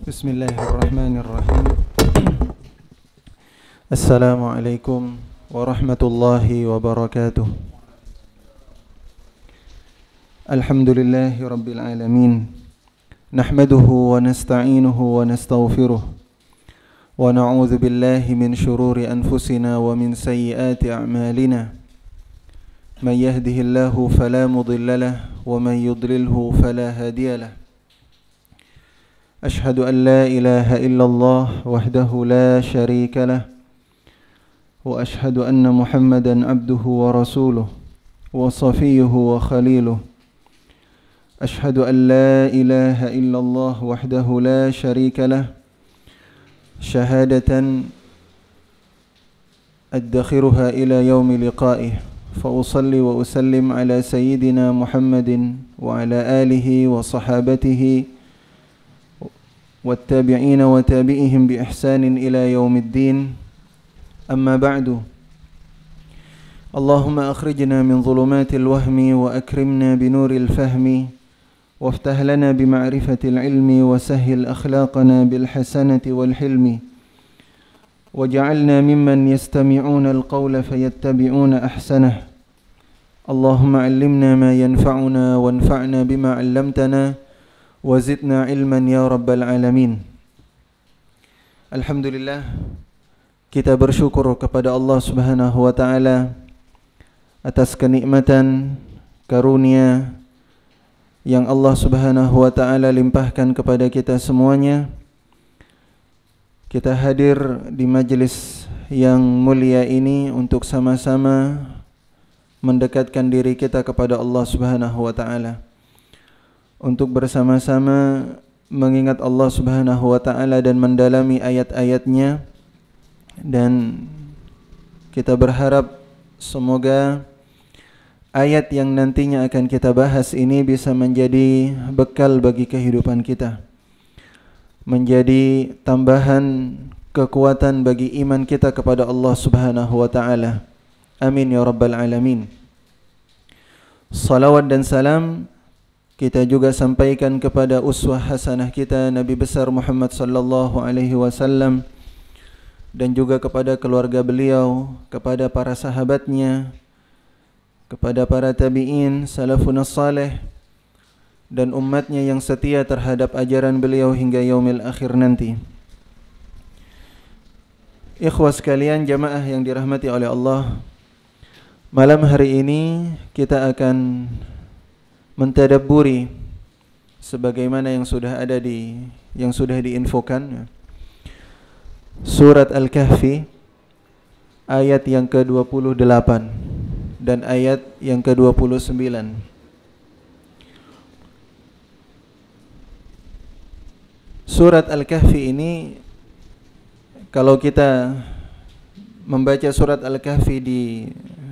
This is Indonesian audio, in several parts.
Bismillahirrahmanirrahim. Assalamualaikum warahmatullahi wabarakatuh. Alhamdulillahi rabbil alamin. Nahmaduhu wa nasta'inuhu wa nastaghfiruh. Wa na'udzu billahi min shururi anfusina wa min sayyiati a'malina. Man yahdihillahu fala mudilla lahu wa man yudlilhu fala hadiya lahu. أشهد أن لا إله إلا الله وحده لا شريك له وأشهد أن محمدا عبده ورسوله وصفيه وخليله أشهد أن لا إله إلا الله وحده لا شريك له شهادة أدخرها إلى يوم لقائه فأصلي وأسلم على سيدنا محمد وعلى آله وصحابته والتابعين وتابعهم بإحسان إلى يوم الدين أما بعد اللهم أخرجنا من ظلمات الوهم وأكرمنا بنور الفهم وافتح لنا بمعرفة العلم وسهل أخلاقنا بالحسنة والحلم وجعلنا ممن يستمعون القول فيتبعون أحسنه اللهم علمنا ما ينفعنا وانفعنا بما علمتنا wazidna ilman ya rabbal alamin. Alhamdulillah, kita bersyukur kepada Allah Subhanahu wa taala atas kenikmatan karunia yang Allah Subhanahu wa taala limpahkan kepada kita semuanya. Kita hadir di majelis yang mulia ini untuk sama-sama mendekatkan diri kita kepada Allah Subhanahu wa taala, untuk bersama-sama mengingat Allah Subhanahu wa taala dan mendalami ayat-ayatnya, dan kita berharap semoga ayat yang nantinya akan kita bahas ini bisa menjadi bekal bagi kehidupan kita, menjadi tambahan kekuatan bagi iman kita kepada Allah Subhanahu wa taala. Amin ya rabbal alamin. Salawat dan salam kita juga sampaikan kepada uswah hasanah kita Nabi besar Muhammad sallallahu alaihi wasallam, dan juga kepada keluarga beliau, kepada para sahabatnya, kepada para tabi'in, salafun salih, dan umatnya yang setia terhadap ajaran beliau hingga yaumil akhir nanti. Ikhwah sekalian, jamaah yang dirahmati oleh Allah, malam hari ini kita akan mentadabburi sebagaimana yang sudah diinfokan surat Al-Kahfi ayat yang ke-28 dan ayat yang ke-29. Surat Al-Kahfi ini, kalau kita membaca surat Al-Kahfi di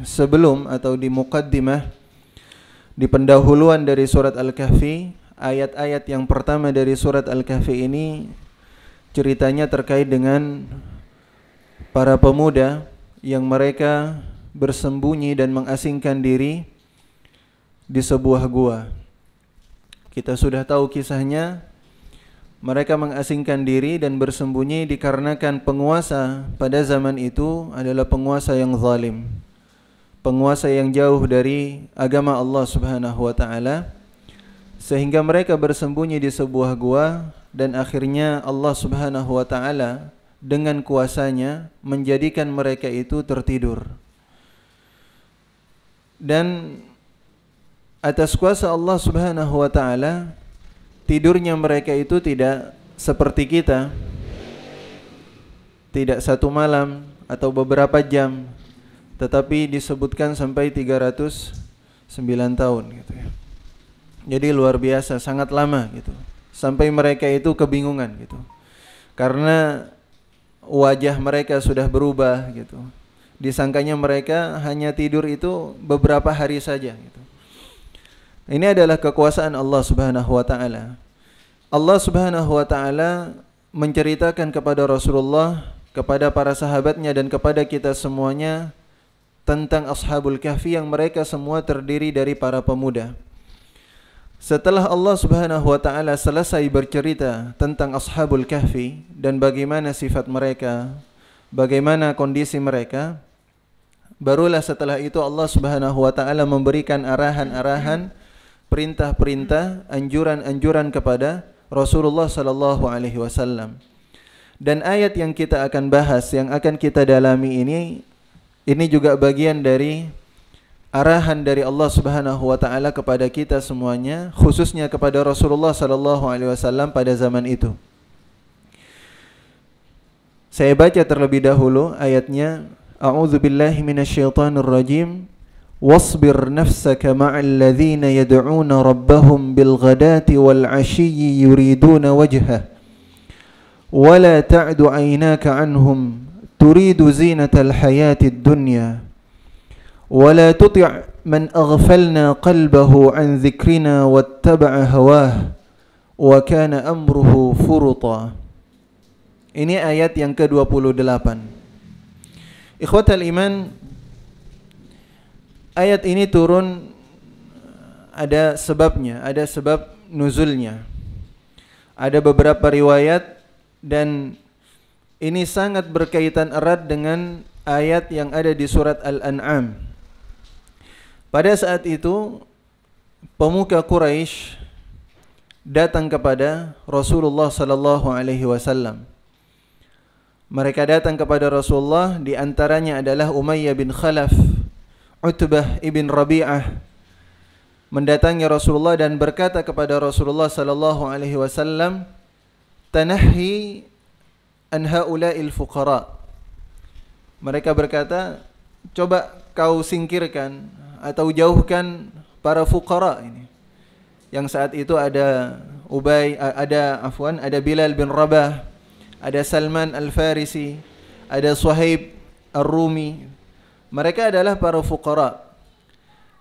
sebelum atau di muqaddimah, di pendahuluan dari surat Al-Kahfi, ayat-ayat yang pertama dari surat Al-Kahfi ini ceritanya terkait dengan para pemuda yang mereka bersembunyi dan mengasingkan diri di sebuah gua. Kita sudah tahu kisahnya. Mereka mengasingkan diri dan bersembunyi dikarenakan penguasa pada zaman itu adalah penguasa yang zalim, penguasa yang jauh dari agama Allah Subhanahu wa taala, sehingga mereka bersembunyi di sebuah gua, dan akhirnya Allah Subhanahu wa taala dengan kuasanya menjadikan mereka itu tertidur. Dan atas kuasa Allah Subhanahu wa taala, tidurnya mereka itu tidak seperti kita, tidak satu malam atau beberapa jam, tetapi disebutkan sampai 309 tahun gitu ya. Jadi luar biasa, sangat lama gitu. Sampai mereka itu kebingungan gitu. Karena wajah mereka sudah berubah gitu. Disangkanya mereka hanya tidur itu beberapa hari saja gitu. Ini adalah kekuasaan Allah Subhanahu wa taala. Allah Subhanahu wa taala menceritakan kepada Rasulullah, kepada para sahabatnya dan kepada kita semuanya tentang Ashabul Kahfi yang mereka semua terdiri dari para pemuda. Setelah Allah Subhanahu wa taala selesai bercerita tentang Ashabul Kahfi dan bagaimana sifat mereka, bagaimana kondisi mereka, barulah setelah itu Allah Subhanahu wa taala memberikan arahan-arahan, perintah-perintah, anjuran-anjuran kepada Rasulullah sallallahu alaihi wasallam. Dan ayat yang kita akan bahas, yang akan kita dalami ini juga bagian dari arahan dari Allah Subhanahu wa taala kepada kita semuanya, khususnya kepada Rasulullah sallallahu alaihi wasallam pada zaman itu. Saya baca terlebih dahulu ayatnya. A'udzu billahi minasyaitonir rajim. Wasbir nafsaka ma'al ladzina yad'una rabbahum bil ghadati wal 'ashiyyi yuriduna wajhah. Wa la ta'du 'aynaka 'anhum turidu zinatal hayatid dunya. ولا تطع من أغفلنا قلبه عن ذكرنا واتبع هواه وكان أمره فرطا. Ini ayat yang ke-28. Ikhwatal iman, ayat ini turun ada sebabnya, ada sebab nuzulnya. Ada beberapa riwayat dan ini sangat berkaitan erat dengan ayat yang ada di surat Al-An'am. Pada saat itu pemuka Quraisy datang kepada Rasulullah sallallahu alaihi wasallam. Mereka datang kepada Rasulullah, di antaranya adalah Umayyah bin Khalaf, Utbah ibn Rabi'ah, mendatangi Rasulullah dan berkata kepada Rasulullah sallallahu alaihi wasallam, "Tanahi an haula'il fuqara." Mereka berkata, "Coba kau singkirkan atau jauhkan para fuqara ini." Yang saat itu ada ada Bilal bin Rabah, ada Salman Al-Farisi, ada Suhaib Ar-Rumi. Mereka adalah para fuqara.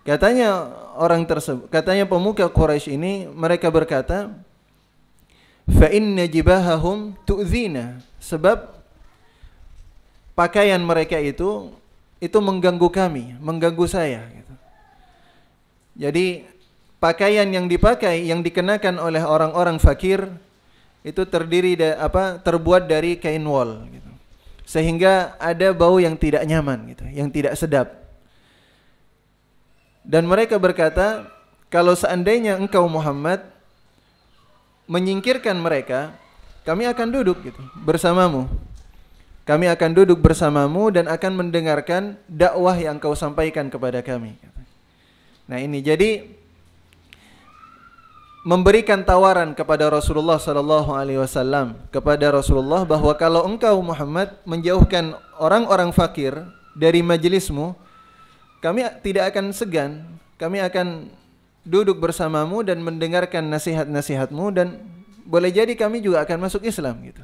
Katanya orang tersebut, katanya pemuka Quraisy ini, mereka berkata, "Fa inna jibahahum tu'zina." Sebab pakaian mereka itu mengganggu kami, mengganggu saya. Jadi pakaian yang dipakai, yang dikenakan oleh orang-orang fakir itu terbuat dari kain wol, gitu. Sehingga ada bau yang tidak nyaman, gitu, yang tidak sedap. Dan mereka berkata, kalau seandainya engkau Muhammad menyingkirkan mereka, kami akan duduk gitu bersamamu. Kami akan duduk bersamamu dan akan mendengarkan dakwah yang engkau sampaikan kepada kami. Nah ini jadi memberikan tawaran kepada Rasulullah sallallahu alaihi wasallam, kepada Rasulullah, bahwa kalau engkau Muhammad menjauhkan orang-orang fakir dari majelismu, kami tidak akan segan, kami akan duduk bersamamu dan mendengarkan nasihat-nasihatmu, dan boleh jadi kami juga akan masuk Islam gitu.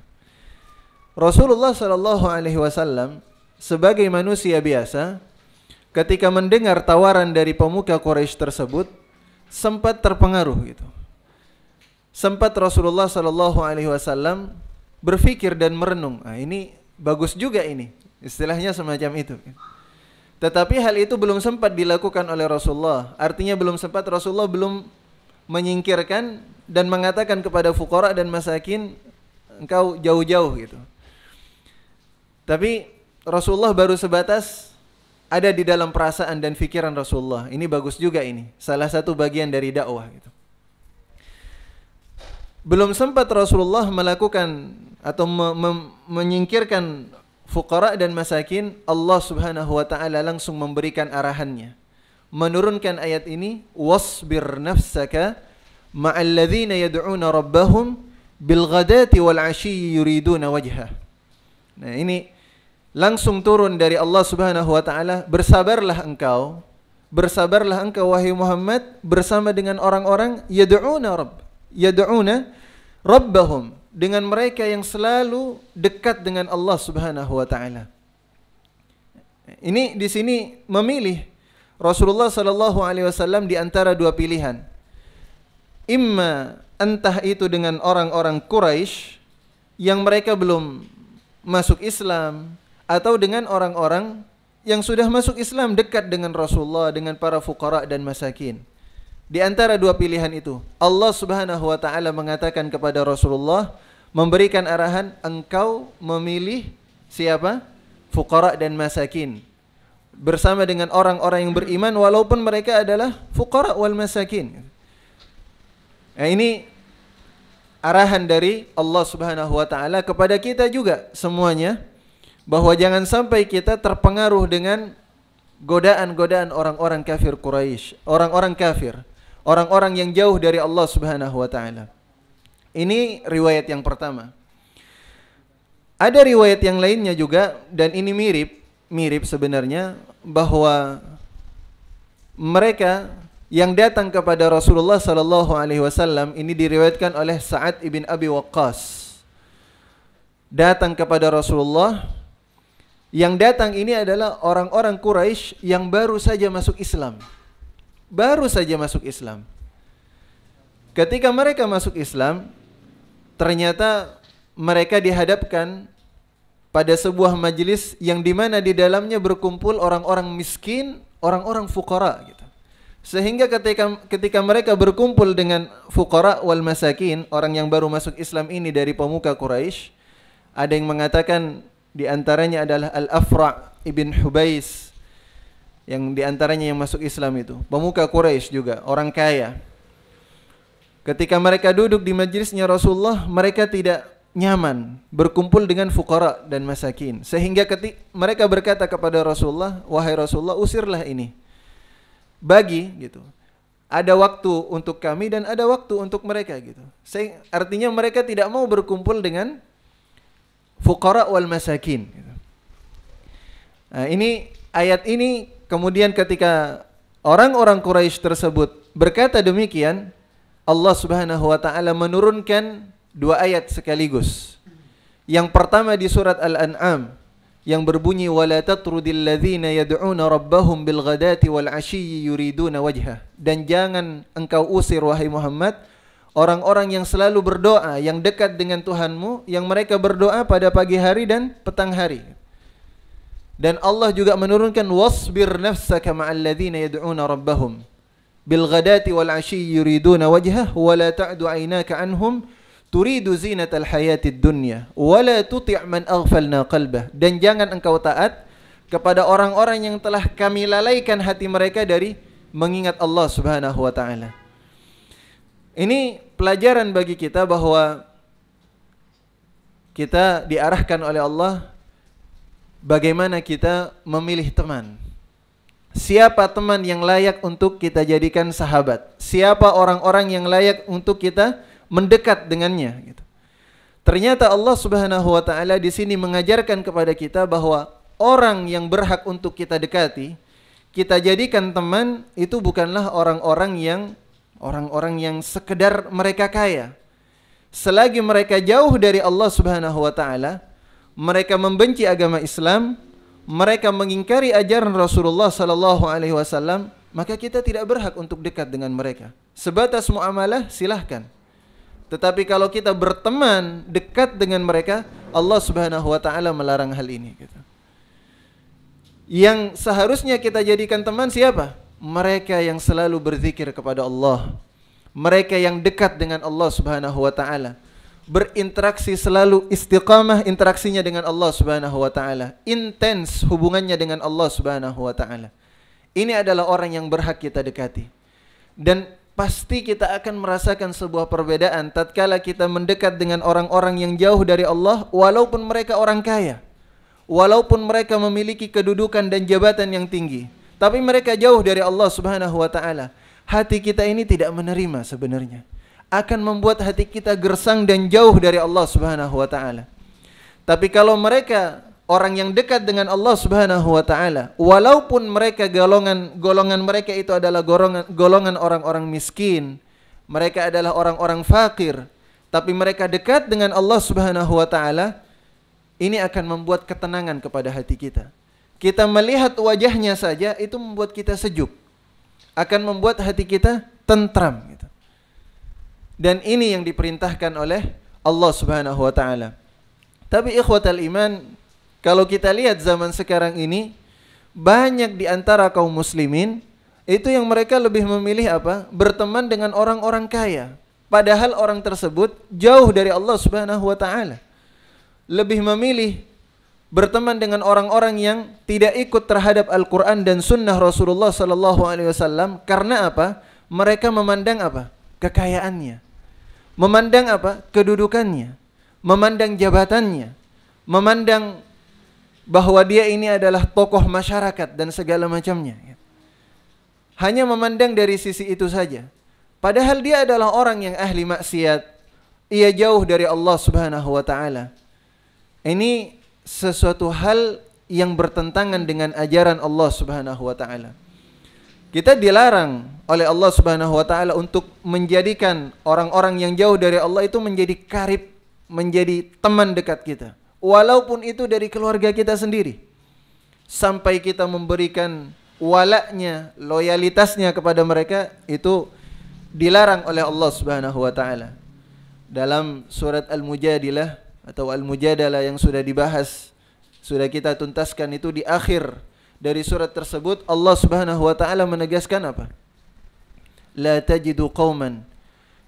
Rasulullah sallallahu alaihi wasallam sebagai manusia biasa, ketika mendengar tawaran dari pemuka Quraisy tersebut, sempat terpengaruh gitu. Sempat Rasulullah sallallahu alaihi wasallam berpikir dan merenung, ini bagus juga ini, istilahnya semacam itu. Tetapi hal itu belum sempat dilakukan oleh Rasulullah. Artinya Rasulullah belum menyingkirkan dan mengatakan kepada fuqara dan masakin, engkau jauh-jauh gitu. Tapi Rasulullah baru sebatas ada di dalam perasaan dan pikiran Rasulullah. Ini bagus juga ini. Salah satu bagian dari dakwah gitu. Belum sempat Rasulullah melakukan atau menyingkirkan fuqara dan masakin, Allah Subhanahu wa taala langsung memberikan arahannya. Menurunkan ayat ini, wasbir nafsaka ma'al ladzina yad'una rabbahum bil ghadati wal 'ashiyyi yuriduna wajhah. Nah, ini langsung turun dari Allah Subhanahu wa taala, bersabarlah engkau wahai Muhammad bersama dengan orang-orang yad'una rabbahum, dengan mereka yang selalu dekat dengan Allah Subhanahu wa taala. Ini di sini memilih Rasulullah sallallahu alaihi wasallam di antara dua pilihan. Imma entah itu dengan orang-orang Quraisy yang mereka belum masuk Islam, atau dengan orang-orang yang sudah masuk Islam dekat dengan Rasulullah, dengan para fuqara dan masakin. Di antara dua pilihan itu, Allah Subhanahu wa taala mengatakan kepada Rasulullah, memberikan arahan, engkau memilih siapa? Fuqara dan masakin. Bersama dengan orang-orang yang beriman walaupun mereka adalah fuqara wal masakin. Nah, ini arahan dari Allah Subhanahu wa taala kepada kita juga semuanya, bahwa jangan sampai kita terpengaruh dengan godaan-godaan orang-orang kafir Quraisy, orang-orang kafir, orang-orang yang jauh dari Allah Subhanahu wa taala. Ini riwayat yang pertama. Ada riwayat yang lainnya juga, dan ini mirip sebenarnya, bahwa mereka yang datang kepada Rasulullah sallallahu alaihi wasallam, ini diriwayatkan oleh Sa'ad ibn Abi Waqqas. Datang kepada Rasulullah, yang datang ini adalah orang-orang Quraisy yang baru saja masuk Islam. Baru saja masuk Islam. Ketika mereka masuk Islam, ternyata mereka dihadapkan pada sebuah majelis yang dimana di dalamnya berkumpul orang-orang miskin, orang-orang fuqara gitu. Sehingga ketika mereka berkumpul dengan fuqara wal masakin, orang yang baru masuk Islam ini dari pemuka Quraisy, ada yang mengatakan di antaranya adalah Al-Afra' ibn Hubais, yang di antaranya yang masuk Islam itu, pemuka Quraisy juga, orang kaya. Ketika mereka duduk di majelisnya Rasulullah, mereka tidak nyaman berkumpul dengan fuqara dan masakin. Sehingga mereka berkata kepada Rasulullah, wahai Rasulullah, usirlah ini. Bagi gitu. Ada waktu untuk kami dan ada waktu untuk mereka gitu. Artinya mereka tidak mau berkumpul dengan fuqara wal masakin gitu. Nah, ini ayat ini kemudian ketika orang-orang Quraisy tersebut berkata demikian, Allah Subhanahu wa taala menurunkan dua ayat sekaligus. Yang pertama di surat Al-An'am yang berbunyi wala tatrudil ladzina yad'una rabbahum bil ghadati wal 'ashiyyi yuriduna wajhah, dan jangan engkau usir wahai Muhammad orang-orang yang selalu berdoa, yang dekat dengan Tuhanmu, yang mereka berdoa pada pagi hari dan petang hari. Dan Allah juga menurunkan wasbir nafsaka ma'al ladzina yad'una rabbahum bil ghadati wal 'ashiyyi yuriduna wajhah wa la ta'du 'ainaka 'anhum turidu zinatal hayatid dunya wala tuti' man aghfalna qalbah, dan jangan engkau taat kepada orang-orang yang telah kami lalaikan hati mereka dari mengingat Allah Subhanahu wa taala. Ini pelajaran bagi kita bahwa kita diarahkan oleh Allah bagaimana kita memilih teman. Siapa teman yang layak untuk kita jadikan sahabat? Siapa orang-orang yang layak untuk kita mendekat dengannya gitu. Ternyata Allah Subhanahu wa taala di sini mengajarkan kepada kita bahwa orang yang berhak untuk kita dekati, kita jadikan teman, itu bukanlah orang-orang yang sekedar mereka kaya. Selagi mereka jauh dari Allah Subhanahu wa taala, mereka membenci agama Islam, mereka mengingkari ajaran Rasulullah sallallahu alaihi wasallam, maka kita tidak berhak untuk dekat dengan mereka. Sebatas muamalah silahkan. Tetapi kalau kita berteman dekat dengan mereka, Allah Subhanahu wa taala melarang hal ini gitu. Yang seharusnya kita jadikan teman siapa? Mereka yang selalu berzikir kepada Allah. Mereka yang dekat dengan Allah Subhanahu wa taala. Berinteraksi selalu istiqamah interaksinya dengan Allah Subhanahu wa taala. Intens hubungannya dengan Allah Subhanahu wa taala. Ini adalah orang yang berhak kita dekati. Dan pasti kita akan merasakan sebuah perbedaan tatkala kita mendekat dengan orang-orang yang jauh dari Allah, walaupun mereka orang kaya, walaupun mereka memiliki kedudukan dan jabatan yang tinggi, tapi mereka jauh dari Allah Subhanahu wa taala. Hati kita ini tidak menerima sebenarnya. Akan membuat hati kita gersang dan jauh dari Allah Subhanahu wa taala. Tapi kalau mereka orang yang dekat dengan Allah Subhanahu wa taala, walaupun mereka golongan mereka itu adalah golongan orang-orang miskin, mereka adalah orang-orang fakir, tapi mereka dekat dengan Allah Subhanahu wa taala, ini akan membuat ketenangan kepada hati kita. Kita melihat wajahnya saja itu membuat kita sejuk. Akan membuat hati kita tentram gitu. Dan ini yang diperintahkan oleh Allah Subhanahu wa taala. Tapi ikhwatal iman, kalau kita lihat zaman sekarang ini, banyak di antara kaum muslimin Itu yang mereka lebih memilih apa? Berteman dengan orang-orang kaya. Padahal orang tersebut jauh dari Allah Subhanahu wa taala. Lebih memilih berteman dengan orang-orang yang tidak ikut terhadap Al-Qur'an dan sunnah Rasulullah sallallahu alaihi wasallam. Karena apa? Mereka memandang apa? Kekayaannya. Memandang apa? Kedudukannya. Memandang jabatannya. Memandang bahwa dia ini adalah tokoh masyarakat dan segala macamnya. Hanya memandang dari sisi itu saja. Padahal dia adalah orang yang ahli maksiat. Ia jauh dari Allah Subhanahu wa taala. Ini sesuatu hal yang bertentangan dengan ajaran Allah Subhanahu wa taala. Kita dilarang oleh Allah Subhanahu wa taala untuk menjadikan orang-orang yang jauh dari Allah itu menjadi karib, menjadi teman dekat kita. Walaupun itu dari keluarga kita sendiri. Sampai kita memberikan walaknya, loyalitasnya kepada mereka, itu dilarang oleh Allah Subhanahu wa taala. Dalam surat Al-Mujadilah atau Al-Mujadalah yang sudah dibahas, sudah kita tuntaskan itu, di akhir dari surat tersebut Allah Subhanahu wa taala menegaskan apa? La tajidu qauman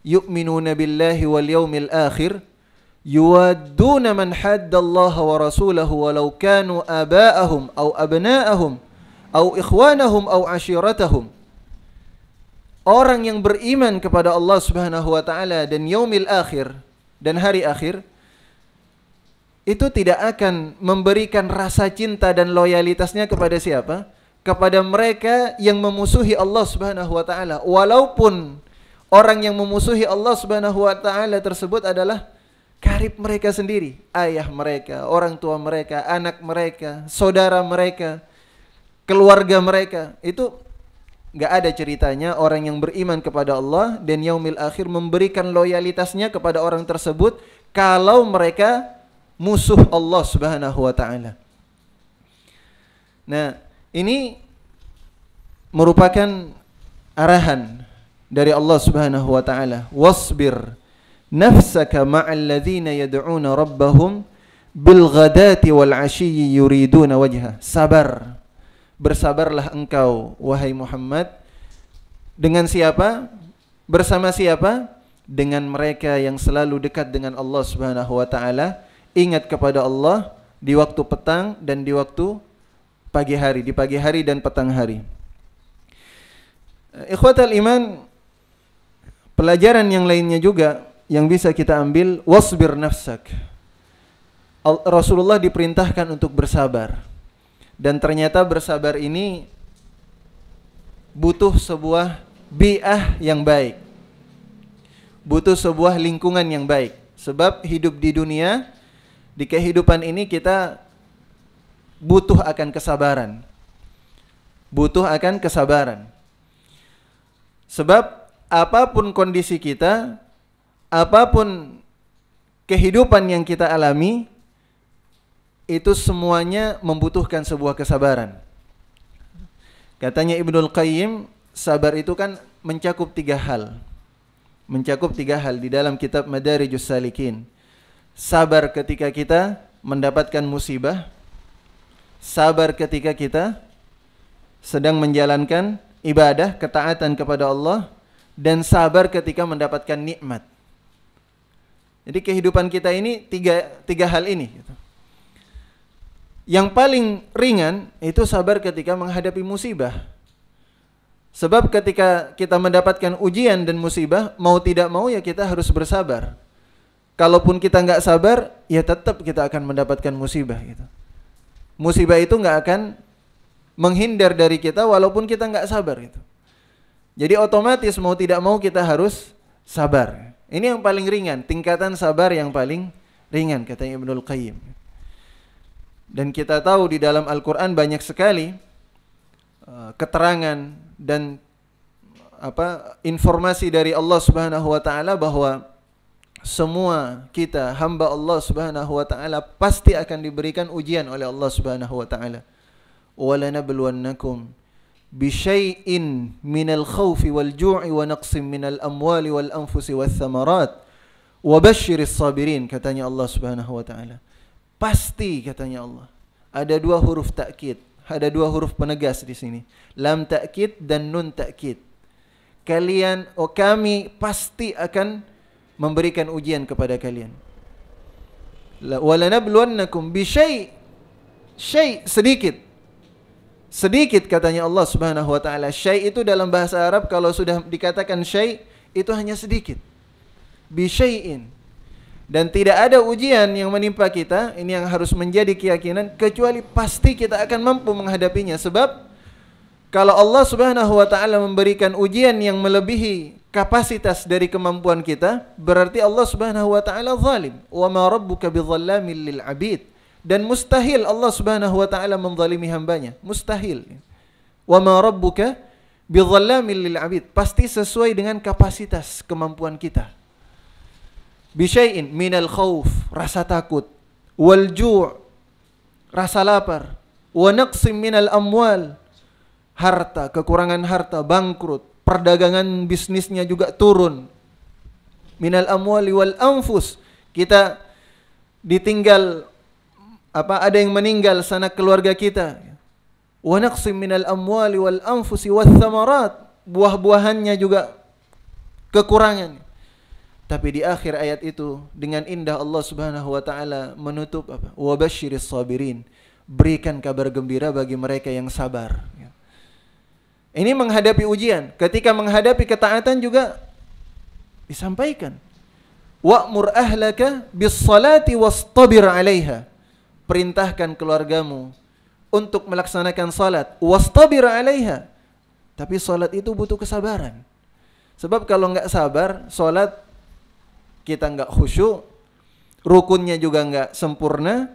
yu'minuna billahi wal yawmil akhir yuwadduna man haddallaha wa rasulahu walau kanu aba'ahum aw abna'ahum aw ikhwanahum aw ashiratahum. Orang yang beriman kepada Allah Subhanahu wa taala dan yaumil akhir dan hari akhir itu tidak akan memberikan rasa cinta dan loyalitasnya kepada siapa? Kepada mereka yang memusuhi Allah Subhanahu wa taala, walaupun orang yang memusuhi Allah Subhanahu wa taala tersebut adalah karib mereka sendiri, ayah mereka, orang tua mereka, anak mereka, saudara mereka, keluarga mereka. Itu nggak ada ceritanya orang yang beriman kepada Allah dan yaumil akhir memberikan loyalitasnya kepada orang tersebut kalau mereka musuh Allah Subhanahu wa taala. Nah, ini merupakan arahan dari Allah Subhanahu wa taala. Wasbir nafsaka ma'al ladzina yad'una rabbahum bil ghadati wal 'ashiyyi yuriduna wajha. Sabar. Bersabarlah engkau wahai Muhammad dengan siapa? Bersama siapa? Dengan mereka yang selalu dekat dengan Allah Subhanahu wa taala. Ingat kepada Allah di waktu petang dan di waktu pagi hari, di pagi hari dan petang hari. Ikhwatal iman, pelajaran yang lainnya juga yang bisa kita ambil, wasbir nafsak. Rasulullah diperintahkan untuk bersabar. Dan ternyata bersabar ini butuh sebuah bi'ah yang baik. Butuh sebuah lingkungan yang baik. Sebab hidup di dunia, di kehidupan ini kita butuh akan kesabaran. Butuh akan kesabaran. Sebab apapun kondisi kita, apapun kehidupan yang kita alami, itu semuanya membutuhkan sebuah kesabaran. Katanya Ibnul Qayyim, sabar itu kan mencakup 3 hal. Mencakup 3 hal di dalam kitab Madarijus Salikin. Sabar ketika kita mendapatkan musibah, sabar ketika kita sedang menjalankan ibadah, ketaatan kepada Allah, dan sabar ketika mendapatkan nikmat. Jadi kehidupan kita ini tiga hal ini gitu. Yang paling ringan itu sabar ketika menghadapi musibah. Sebab ketika kita mendapatkan ujian dan musibah, mau tidak mau ya kita harus bersabar. Kalaupun kita nggak sabar, ya tetap kita akan mendapatkan musibah gitu. Musibah itu nggak akan menghindar dari kita walaupun kita nggak sabar gitu. Jadi otomatis mau tidak mau kita harus sabar. Ini yang paling ringan, tingkatan sabar yang paling ringan katanya Ibnul Qayyim. Dan kita tahu di dalam Al-Quran banyak sekali keterangan dan informasi dari Allah Subhanahu wa taala bahwa semua kita hamba Allah Subhanahu wa taala pasti akan diberikan ujian oleh Allah Subhanahu wa taala. Wa lanabluwannakum bisyai'in minal khawfi wal ju'i wa naqsim minal amwali wal anfusi wath thamarat wa basyiris sabirin, katanya Allah Subhanahu wa taala. Pasti, katanya Allah. Ada 2 huruf takkid, Ada dua huruf penegas di sini. Lam ta'kid dan nun ta'kid. Kami pasti akan memberikan ujian kepada kalian. Walanabluwannakum bisyai' sedikit. Sedikit katanya Allah Subhanahu wa taala. Syai' itu dalam bahasa Arab kalau sudah dikatakan syai' itu hanya sedikit. Bisyai'in. Dan tidak ada ujian yang menimpa kita, ini yang harus menjadi keyakinan, kecuali pasti kita akan mampu menghadapinya. Sebab kalau Allah Subhanahu wa taala memberikan ujian yang melebihi kapasitas dari kemampuan kita, berarti Allah Subhanahu wa taala zalim. Wa ma rabbuka bidzallamin lil 'abid. Dan mustahil Allah Subhanahu wa taala menzalimi hambanya. Mustahil. Wa ma rabbuka bidzallamin lil 'abid. Pasti sesuai dengan kapasitas kemampuan kita. Bisyai'in minal khauf, rasa takut, wal ju', rasa lapar, wa naqsim minal amwal, harta, kekurangan harta, bangkrut, perdagangan bisnisnya juga turun. Minal amwali wal anfus, kita ditinggal ada yang meninggal sanak keluarga kita. Wa naqsim minal amwali wal anfusi wath thamarat, buah-buahannya juga kekurangan. Tapi di akhir ayat itu dengan indah Allah Subhanahu wa taala menutup wa basyiris sabirin, berikan kabar gembira bagi mereka yang sabar. Ini menghadapi ujian, ketika menghadapi ketaatan juga disampaikan. Wa'mur ahlaka bis salati wastabir 'alaiha. Perintahkan keluargamu untuk melaksanakan salat, wastabir 'alaiha. Tapi salat itu butuh kesabaran. Sebab kalau enggak sabar, salat kita enggak khusyuk, rukunnya juga enggak sempurna,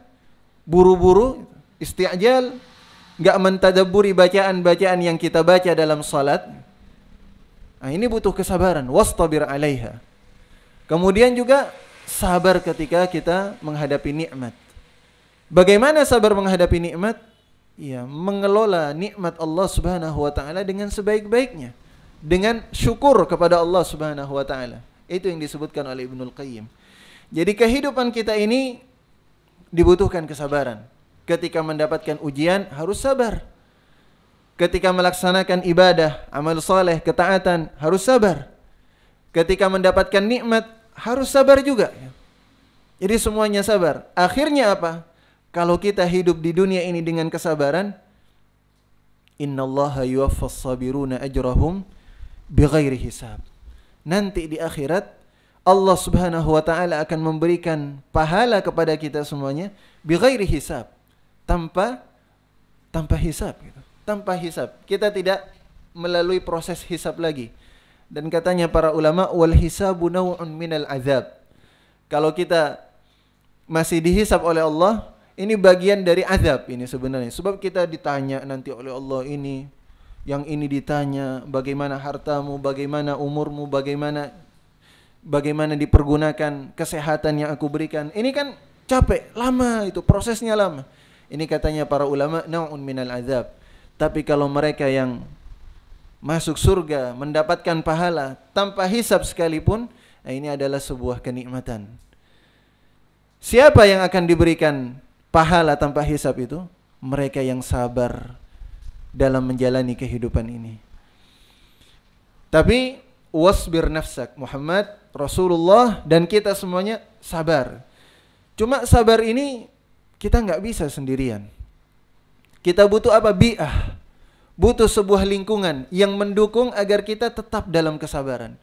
buru-buru, isti'jal, enggak mentadabburi bacaan-bacaan yang kita baca dalam salat. Nah, ini butuh kesabaran, wastabir 'alaiha. Kemudian juga sabar ketika kita menghadapi nikmat. Bagaimana sabar menghadapi nikmat? Ya, mengelola nikmat Allah Subhanahu wa taala dengan sebaik-baiknya, dengan syukur kepada Allah Subhanahu wa taala. Itu yang disebutkan oleh Ibnul Qayyim. Jadi kehidupan kita ini dibutuhkan kesabaran. Ketika mendapatkan ujian harus sabar. Ketika melaksanakan ibadah, amal soleh, ketaatan harus sabar. Ketika mendapatkan nikmat harus sabar juga. Jadi semuanya sabar. Akhirnya apa? Kalau kita hidup di dunia ini dengan kesabaran, innallaha yuwaffas sabiruna ajrahum bighairi hisab. Nanti di akhirat Allah Subhanahu wa taala akan memberikan pahala kepada kita semuanya bighairi hisab, tanpa hisab gitu. Tanpa hisab. Kita tidak melalui proses hisab lagi. Dan katanya para ulama, wal hisabu naw'un minal azab. Kalau kita masih dihisab oleh Allah, ini bagian dari azab ini sebenarnya. Sebab kita ditanya nanti oleh Allah ini, yang ini ditanya, bagaimana hartamu, bagaimana umurmu, bagaimana dipergunakan kesehatan yang aku berikan. Ini kan capek, lama itu, prosesnya lama. Ini katanya para ulama, naw'un minal azab. Tapi kalau mereka yang masuk surga, mendapatkan pahala tanpa hisab sekalipun, ini adalah sebuah kenikmatan. Siapa yang akan diberikan pahala tanpa hisab itu? Mereka yang sabar dalam menjalani kehidupan ini. Tapi wasbir nafsak, Muhammad, Rasulullah, dan kita semuanya sabar. Cuma sabar ini kita nggak bisa sendirian. Kita butuh apa? Bi'ah. Butuh sebuah lingkungan yang mendukung agar kita tetap dalam kesabaran.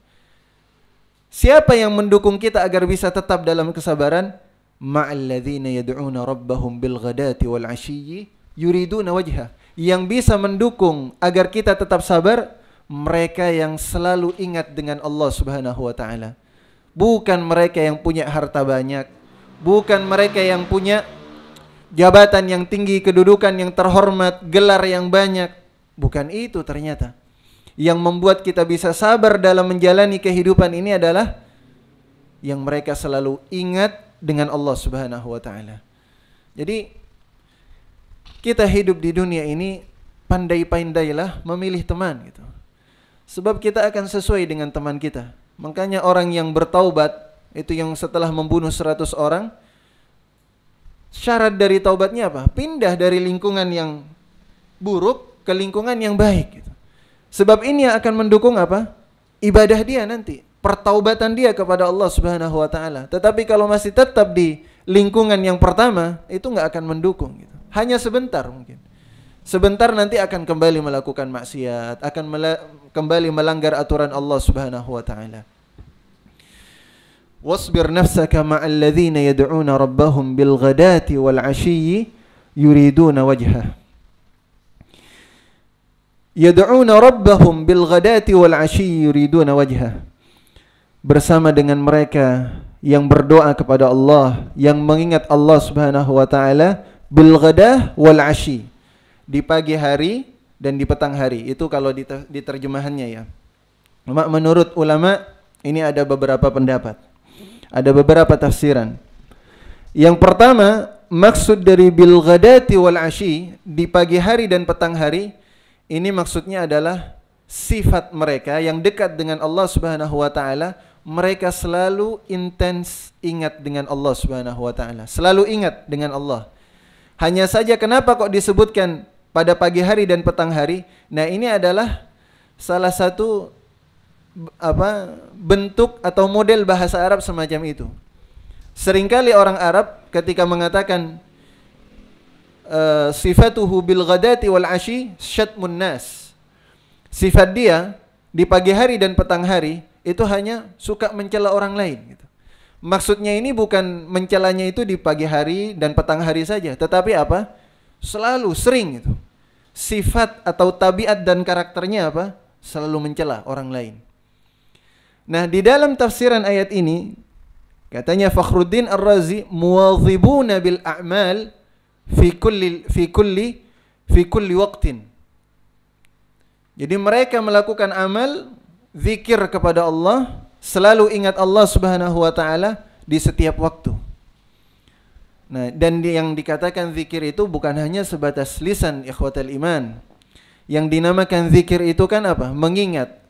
Siapa yang mendukung kita agar bisa tetap dalam kesabaran? Ma'alladzina yad'una rabbahum bil ghadati wal 'ashiyyi yuriduna wajha. Yang bisa mendukung agar kita tetap sabar, mereka yang selalu ingat dengan Allah Subhanahu wa taala. Bukan mereka yang punya harta banyak, bukan mereka yang punya jabatan yang tinggi, kedudukan yang terhormat, gelar yang banyak. Bukan itu ternyata. Yang membuat kita bisa sabar dalam menjalani kehidupan ini adalah yang mereka selalu ingat dengan Allah Subhanahu wa taala. Jadi kita hidup di dunia ini pandai-pandailah memilih teman gitu. Sebab kita akan sesuai dengan teman kita. Makanya orang yang bertaubat itu yang setelah membunuh 100 orang, syarat dari taubatnya apa? Pindah dari lingkungan yang buruk ke lingkungan yang baik gitu. Sebab ini yang akan mendukung apa? Ibadah dia nanti, pertaubatan dia kepada Allah Subhanahu wa taala. Tetapi kalau masih tetap di lingkungan yang pertama, itu nggak akan mendukung gitu. Hanya sebentar mungkin. Sebentar nanti akan kembali melakukan maksiat, akan kembali melanggar aturan Allah Subhanahu wa taala. Wasbir nafsaka ma'al ladzina yad'una rabbahum bil ghadati wal 'ashiyyi yuriduna wajhah. Yad'una rabbahum bil ghadati wal 'ashiyyi yuriduna wajhah. Bersama dengan mereka yang berdoa kepada Allah, yang mengingat Allah Subhanahu wa taala bil ghadah wal 'ashiyyi, di pagi hari dan di petang hari. Itu kalau di terjemahannya ya. Menurut ulama ini ada beberapa pendapat. Ada beberapa tafsiran. Yang pertama, maksud dari bil ghadati wal 'ashyi, di pagi hari dan petang hari, ini maksudnya adalah sifat mereka yang dekat dengan Allah Subhanahu wa taala, mereka selalu intens ingat dengan Allah Subhanahu wa taala. Selalu ingat dengan Allah. Hanya saja kenapa kok disebutkan pada pagi hari dan petang hari? Nah, ini adalah salah satu bentuk atau model bahasa Arab semacam itu. Seringkali orang Arab ketika mengatakan sifatuhu bil ghadati wal 'ashyi syatmun nas. Sifat dia di pagi hari dan petang hari itu hanya suka mencela orang lain gitu. Maksudnya ini bukan mencelanya itu di pagi hari dan petang hari saja, tetapi apa? Selalu, sering itu. Sifat atau tabiat dan karakternya apa? Selalu mencela orang lain. Nah, di dalam tafsiran ayat ini katanya Fakhruddin Ar-Razi, muwadhibuna bil a'mal fi kulli waqtin. Jadi mereka melakukan amal zikir kepada Allah, selalu ingat Allah Subhanahu wa taala di setiap waktu. Nah, dan yang dikatakan zikir itu bukan hanya sebatas lisan, ikhwatal iman. Yang dinamakan zikir itu kan apa? Mengingat.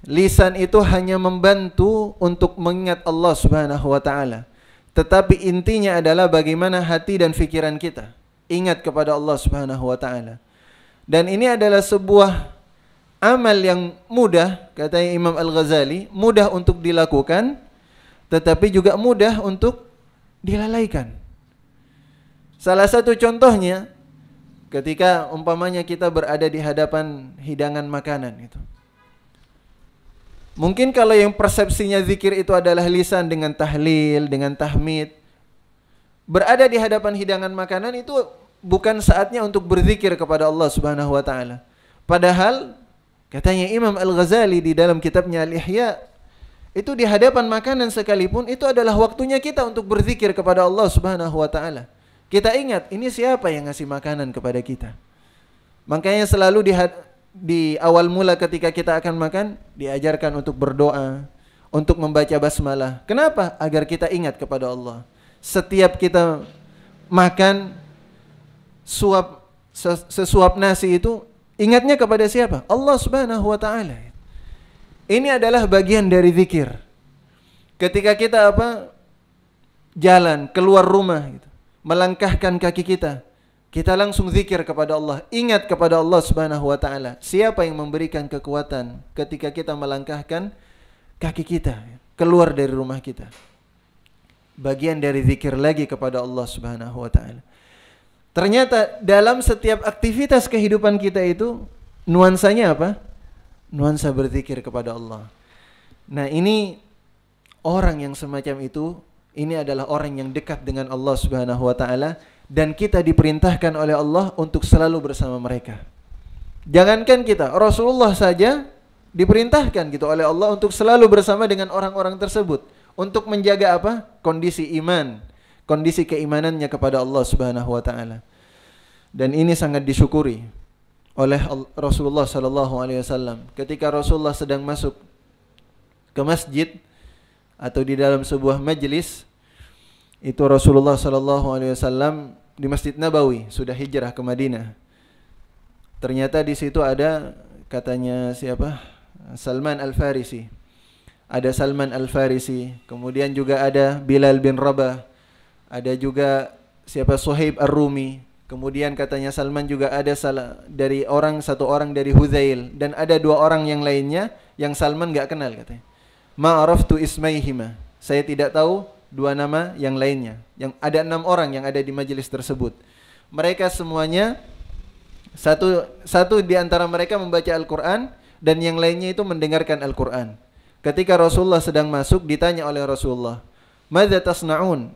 Lisan itu hanya membantu untuk mengingat Allah Subhanahu wa taala. Tetapi intinya adalah bagaimana hati dan pikiran kita ingat kepada Allah Subhanahu wa taala. Dan ini adalah sebuah amal yang mudah, katanya Imam Al-Ghazali, mudah untuk dilakukan, tetapi juga mudah untuk dilalaikan. Salah satu contohnya, ketika umpamanya kita berada di hadapan hidangan makanan itu. Mungkin kalau yang persepsinya zikir itu adalah lisan dengan tahlil, dengan tahmid, berada di hadapan hidangan makanan itu bukan saatnya untuk berzikir kepada Allah Subhanahu wa taala. Padahal katanya Imam Al-Ghazali di dalam kitabnya Al-Ihya, itu di hadapan makanan sekalipun itu adalah waktunya kita untuk berzikir kepada Allah Subhanahu wa taala. Kita ingat, ini siapa yang ngasih makanan kepada kita. Makanya selalu di awal mula ketika kita akan makan, diajarkan untuk berdoa, untuk membaca basmalah. Kenapa? Agar kita ingat kepada Allah. Setiap kita makan sesuap nasi itu, ingatnya kepada siapa? Allah Subhanahu wa taala. Ini adalah bagian dari zikir. Ketika kita jalan keluar rumah gitu, melangkahkan kaki kita langsung zikir kepada Allah, ingat kepada Allah Subhanahu wa taala. Siapa yang memberikan kekuatan ketika kita melangkahkan kaki kita keluar dari rumah kita? Bagian dari zikir lagi kepada Allah Subhanahu wa taala. Ternyata dalam setiap aktivitas kehidupan kita itu nuansanya apa? Nuansa berzikir kepada Allah. Nah, ini orang yang semacam itu, ini adalah orang yang dekat dengan Allah Subhanahu wa taala, dan kita diperintahkan oleh Allah untuk selalu bersama mereka. Jangankan kita, Rasulullah saja diperintahkan gitu oleh Allah untuk selalu bersama dengan orang-orang tersebut, untuk menjaga kondisi iman, kondisi keimanannya kepada Allah Subhanahu wa taala. Dan ini sangat disyukuri oleh Rasulullah sallallahu alaihi wasallam. Ketika Rasulullah sedang masuk ke masjid atau di dalam sebuah majelis, itu Rasulullah sallallahu alaihi wasallam di Masjid Nabawi, sudah hijrah ke Madinah. Ternyata di situ ada katanya siapa? Salman Al-Farisi. Ada Salman Al-Farisi, kemudian juga ada Bilal bin Rabah, ada juga siapa? Suhaib Ar-Rumi. Kemudian katanya Salman juga ada satu orang dari Hudzail, dan ada 2 orang yang lainnya yang Salman enggak kenal katanya. Ma araftu ismaihima. Saya tidak tahu 2 nama yang lainnya. Yang ada 6 orang yang ada di majelis tersebut. Mereka semuanya satu di antara mereka membaca Al-Qur'an dan yang lainnya itu mendengarkan Al-Qur'an. Ketika Rasulullah sedang masuk, ditanya oleh Rasulullah, "Madza tasna'un?"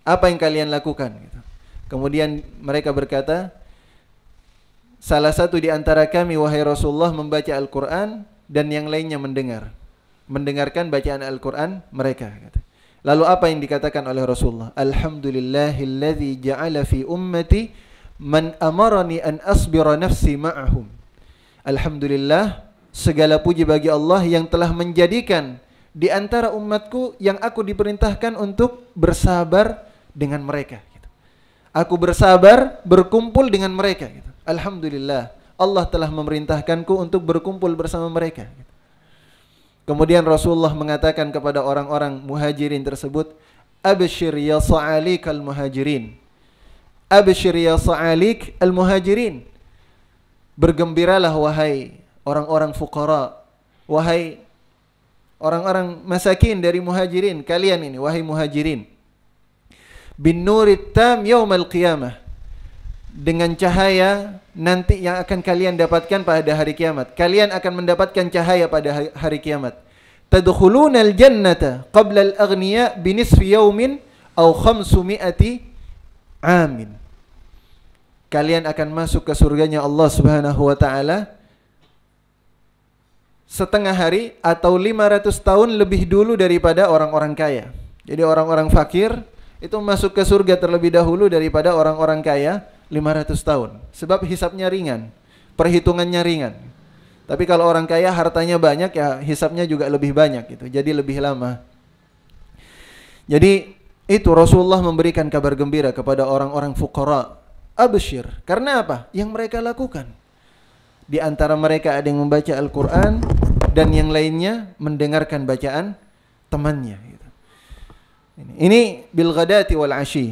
Apa yang kalian lakukan? Kemudian mereka berkata, salah satu di antara kami wahai Rasulullah membaca Al-Qur'an dan yang lainnya mendengarkan bacaan Al-Qur'an mereka. Lalu apa yang dikatakan oleh Rasulullah? Alhamdulillahilladzi ja'ala fi ummati man amarani an asbira nafsi ma'ahum. Alhamdulillah, segala puji bagi Allah yang telah menjadikan di antara umatku yang aku diperintahkan untuk bersabar dengan mereka. Aku bersabar berkumpul dengan mereka. Alhamdulillah, Allah telah memerintahkanku untuk berkumpul bersama mereka. Kemudian Rasulullah mengatakan kepada orang-orang muhajirin tersebut, Abshir ya sa'alik al-muhajirin. Abshir ya sa'alik al-muhajirin. Bergembiralah wahai orang-orang fuqara, wahai orang-orang masakin dari muhajirin, kalian ini wahai muhajirin. Bin nurit tam yaumal qiyamah, dengan cahaya nanti yang akan kalian dapatkan pada hari kiamat. Kalian akan mendapatkan cahaya pada hari kiamat. Tadkhulunal jannata qabla al-aghniya binisfi yaumin aw 500 amin. Kalian akan masuk ke surganya Allah Subhanahu wa taala setengah hari atau 500 tahun lebih dulu daripada orang-orang kaya. Jadi orang-orang fakir itu masuk ke surga terlebih dahulu daripada orang-orang kaya 500 tahun. Sebab hisabnya ringan, perhitungannya ringan. Tapi kalau orang kaya hartanya banyak, ya hisabnya juga lebih banyak gitu. Jadi lebih lama. Jadi itu Rasulullah memberikan kabar gembira kepada orang-orang fuqara. Abshir. Karena apa? Yang mereka lakukan. Di antara mereka ada yang membaca Al-Qur'an dan yang lainnya mendengarkan bacaan temannya. Ini bil ghadati wal ashi.